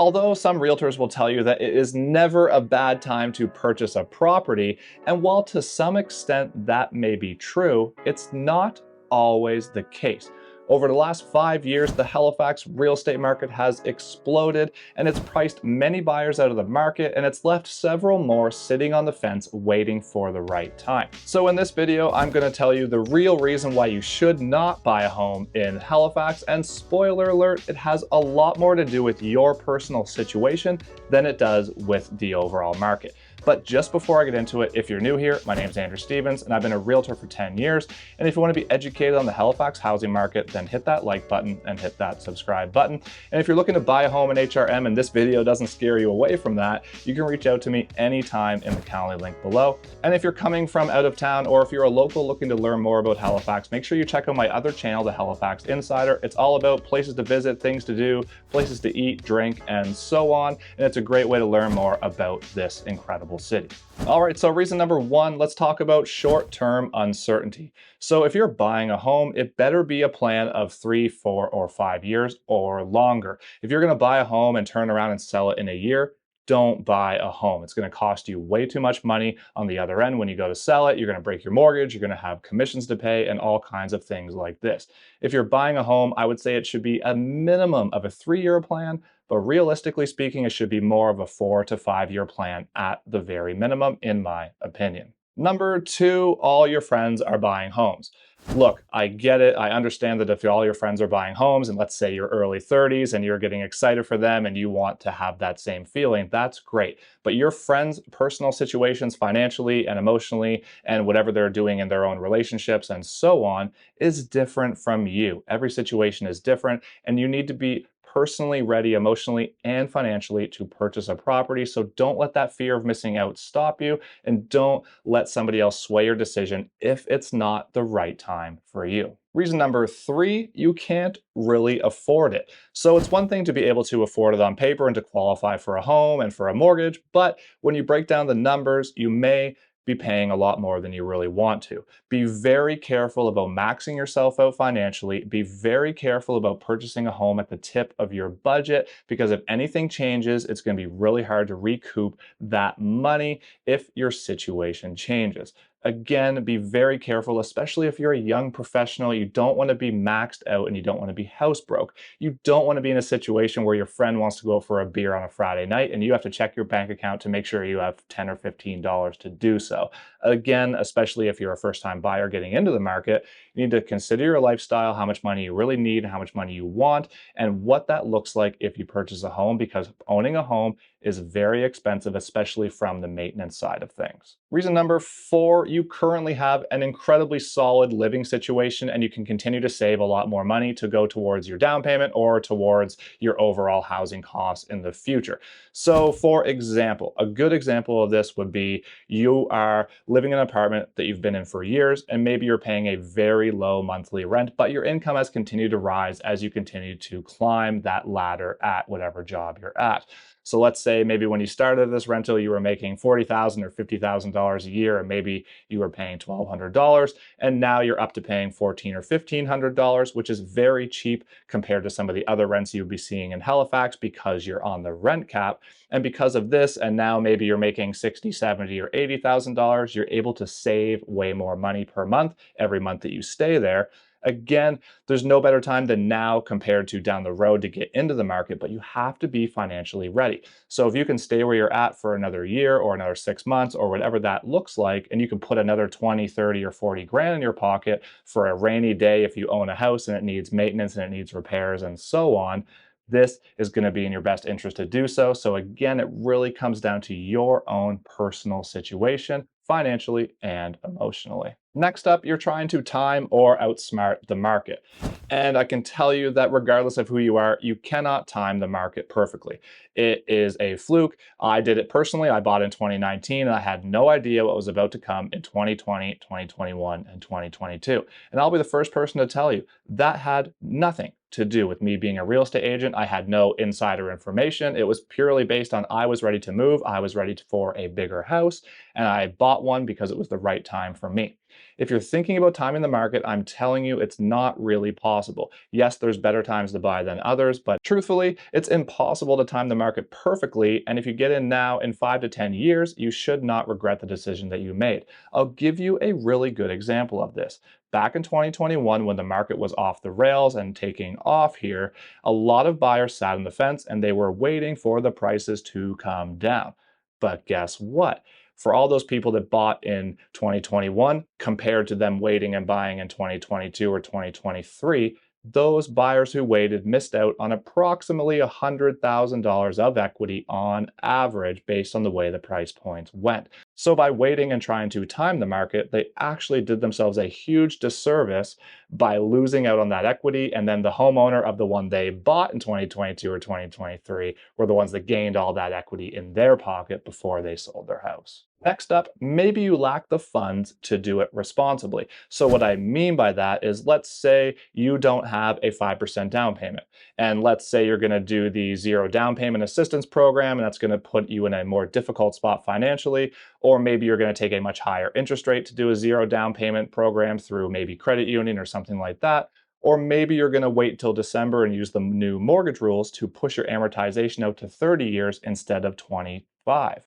Although some realtors will tell you that it is never a bad time to purchase a property, and while to some extent that may be true, it's not always the case. Over the last 5 years, the Halifax real estate market has exploded, and it's priced many buyers out of the market, and it's left several more sitting on the fence waiting for the right time. So in this video, I'm going to tell you the real reason why you should not buy a home in Halifax, and spoiler alert, it has a lot more to do with your personal situation than it does with the overall market. But just before I get into it, if you're new here, my name is Andrew Stephens, and I've been a realtor for 10 years. And if you want to be educated on the Halifax housing market, then hit that like button and hit that subscribe button. And if you're looking to buy a home in HRM and this video doesn't scare you away from that, you can reach out to me anytime in the Calendly link below. And if you're coming from out of town, or if you're a local looking to learn more about Halifax, make sure you check out my other channel, the Halifax Insider. It's all about places to visit, things to do, places to eat, drink, and so on. And it's a great way to learn more about this incredible city. All right, so reason number one, let's talk about short-term uncertainty. So if you're buying a home, it better be a plan of 3, 4, or 5 years or longer. If you're going to buy a home and turn around and sell it in a year, don't buy a home. It's going to cost you way too much money on the other end when you go to sell it. You're going to break your mortgage, you're going to have commissions to pay, and all kinds of things like this. If you're buying a home, I would say it should be a minimum of a 3-year plan, but realistically speaking, it should be more of a 4 to 5 year plan at the very minimum, in my opinion. Number two, all your friends are buying homes. Look, I get it. I understand that if all your friends are buying homes, and let's say you're early 30s and you're getting excited for them and you want to have that same feeling, that's great. But your friends' personal situations financially and emotionally and whatever they're doing in their own relationships and so on is different from you. Every situation is different, and you need to be personally ready emotionally and financially to purchase a property. So don't let that fear of missing out stop you, and don't let somebody else sway your decision if it's not the right time for you. Reason number three, you can't really afford it. So it's one thing to be able to afford it on paper and to qualify for a home and for a mortgage, but when you break down the numbers, you may be paying a lot more than you really want to. Be very careful about maxing yourself out financially. Be very careful about purchasing a home at the tip of your budget, because if anything changes, it's going to be really hard to recoup that money if your situation changes. Again, be very careful, especially if you're a young professional. You don't want to be maxed out and you don't want to be house broke. You don't want to be in a situation where your friend wants to go for a beer on a Friday night and you have to check your bank account to make sure you have $10 or $15 to do so. Again, especially if you're a first-time buyer getting into the market, you need to consider your lifestyle, how much money you really need, and how much money you want, and what that looks like if you purchase a home, because owning a home is very expensive, especially from the maintenance side of things. Reason number four, you currently have an incredibly solid living situation and you can continue to save a lot more money to go towards your down payment or towards your overall housing costs in the future. So for example, a good example of this would be you are living in an apartment that you've been in for years, and maybe you're paying a very low monthly rent, but your income has continued to rise as you continue to climb that ladder at whatever job you're at. So let's say maybe when you started this rental, you were making $40,000 or $50,000 a year, and maybe you were paying $1,200, and now you're up to paying $1,400 or $1,500, which is very cheap compared to some of the other rents you'd be seeing in Halifax because you're on the rent cap. And because of this, and now maybe you're making $60,000, $70,000, or $80,000, you're able to save way more money per month every month that you stay there. Again, there's no better time than now compared to down the road to get into the market, but you have to be financially ready. So if you can stay where you're at for another year or another 6 months or whatever that looks like, and you can put another 20, 30, or 40 grand in your pocket for a rainy day if you own a house and it needs maintenance and it needs repairs and so on, this is going to be in your best interest to do so. So again, it really comes down to your own personal situation, financially and emotionally. Next up, you're trying to time or outsmart the market. And I can tell you that regardless of who you are, you cannot time the market perfectly. It is a fluke. I did it personally. I bought in 2019 and I had no idea what was about to come in 2020, 2021, and 2022. And I'll be the first person to tell you that had nothing to do with me being a real estate agent. I had no insider information. It was purely based on I was ready to move. I was ready for a bigger house, and I bought one because it was the right time for me. If you're thinking about timing the market, I'm telling you it's not really possible. Yes, there's better times to buy than others, but truthfully, it's impossible to time the market perfectly, and if you get in now in 5 to 10 years, you should not regret the decision that you made. I'll give you a really good example of this. Back in 2021, when the market was off the rails and taking off here, a lot of buyers sat on the fence and they were waiting for the prices to come down. But guess what? For all those people that bought in 2021 compared to them waiting and buying in 2022 or 2023, those buyers who waited missed out on approximately $100,000 of equity on average based on the way the price points went. So by waiting and trying to time the market, they actually did themselves a huge disservice by losing out on that equity, and then the homeowner of the one they bought in 2022 or 2023 were the ones that gained all that equity in their pocket before they sold their house. Next up, maybe you lack the funds to do it responsibly. So what I mean by that is, let's say you don't have a 5% down payment. And let's say you're going to do the zero down payment assistance program, and that's going to put you in a more difficult spot financially. Or maybe you're going to take a much higher interest rate to do a zero down payment program through maybe credit union or something like that. Or maybe you're going to wait till December and use the new mortgage rules to push your amortization out to 30 years instead of 25.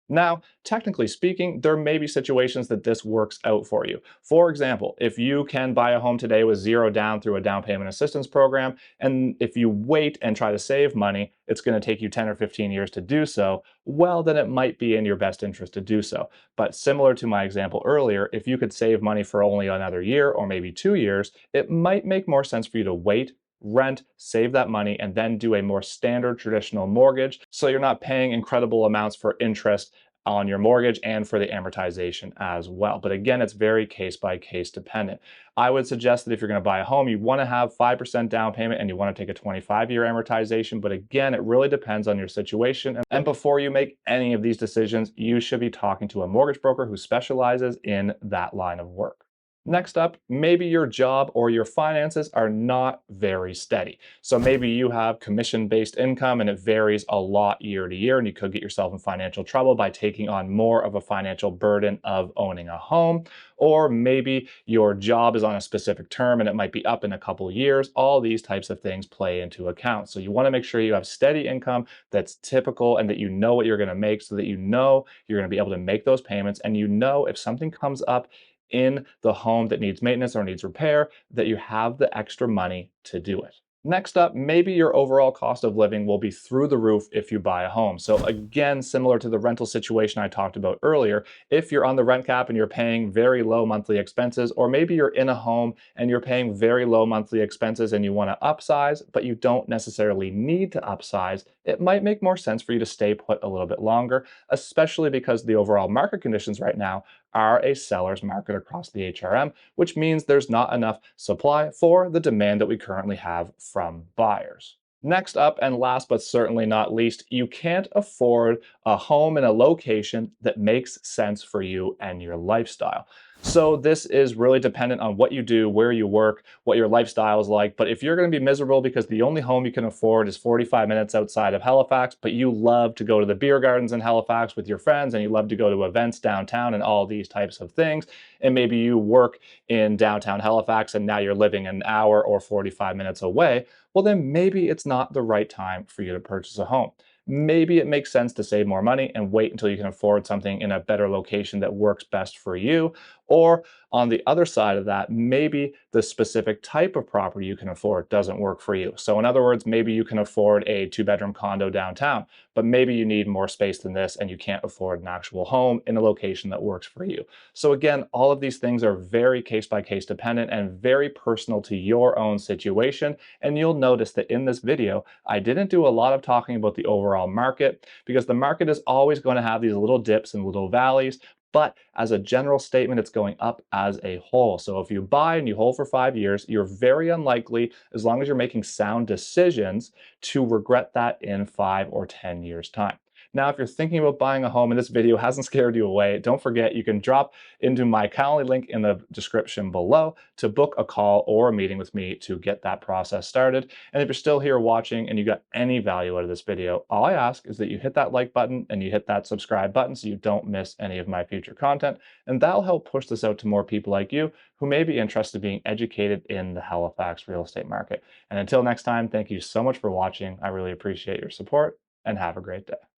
Now, technically speaking, there may be situations that this works out for you. For example, if you can buy a home today with zero down through a down payment assistance program, and if you wait and try to save money, it's going to take you 10 or 15 years to do so, well, then it might be in your best interest to do so. But similar to my example earlier, if you could save money for only another year or maybe 2 years, it might make more sense for you to wait, rent, save that money, and then do a more standard traditional mortgage so you're not paying incredible amounts for interest on your mortgage and for the amortization as well. But again, it's very case by case dependent. I would suggest that if you're going to buy a home, you want to have 5% down payment and you want to take a 25-year amortization. But again, it really depends on your situation. And before you make any of these decisions, you should be talking to a mortgage broker who specializes in that line of work. Next up, maybe your job or your finances are not very steady. So maybe you have commission-based income and it varies a lot year to year, and you could get yourself in financial trouble by taking on more of a financial burden of owning a home. Or maybe your job is on a specific term and it might be up in a couple of years. All these types of things play into account. So you want to make sure you have steady income that's typical and that you know what you're going to make, so that you know you're going to be able to make those payments, and you know if something comes up in the home that needs maintenance or needs repair, that you have the extra money to do it. Next up, maybe your overall cost of living will be through the roof if you buy a home. So again, similar to the rental situation I talked about earlier, if you're on the rent cap and you're paying very low monthly expenses, or maybe you're in a home and you're paying very low monthly expenses and you want to upsize, but you don't necessarily need to upsize, it might make more sense for you to stay put a little bit longer, especially because the overall market conditions right now are a seller's market across the HRM, which means there's not enough supply for the demand that we currently have from buyers. Next up, and last but certainly not least, you can't afford a home in a location that makes sense for you and your lifestyle. So this is really dependent on what you do, where you work, what your lifestyle is like. But if you're going to be miserable because the only home you can afford is 45 minutes outside of Halifax, but you love to go to the beer gardens in Halifax with your friends, and you love to go to events downtown and all these types of things, and maybe you work in downtown Halifax and now you're living an hour or 45 minutes away, well, then maybe it's not the right time for you to purchase a home. Maybe it makes sense to save more money and wait until you can afford something in a better location that works best for you. Or on the other side of that, maybe the specific type of property you can afford doesn't work for you. So in other words, maybe you can afford a 2-bedroom condo downtown, but maybe you need more space than this and you can't afford an actual home in a location that works for you. So again, all of these things are very case by case dependent and very personal to your own situation. And you'll notice that in this video, I didn't do a lot of talking about the overall market, because the market is always going to have these little dips and little valleys. But as a general statement, it's going up as a whole. So if you buy and you hold for 5 years, you're very unlikely, as long as you're making sound decisions, to regret that in 5 or 10 years' time. Now, if you're thinking about buying a home and this video hasn't scared you away, don't forget you can drop into my Calendly link in the description below to book a call or a meeting with me to get that process started. And if you're still here watching and you got any value out of this video, all I ask is that you hit that like button and you hit that subscribe button so you don't miss any of my future content. And that'll help push this out to more people like you who may be interested in being educated in the Halifax real estate market. And until next time, thank you so much for watching. I really appreciate your support and have a great day.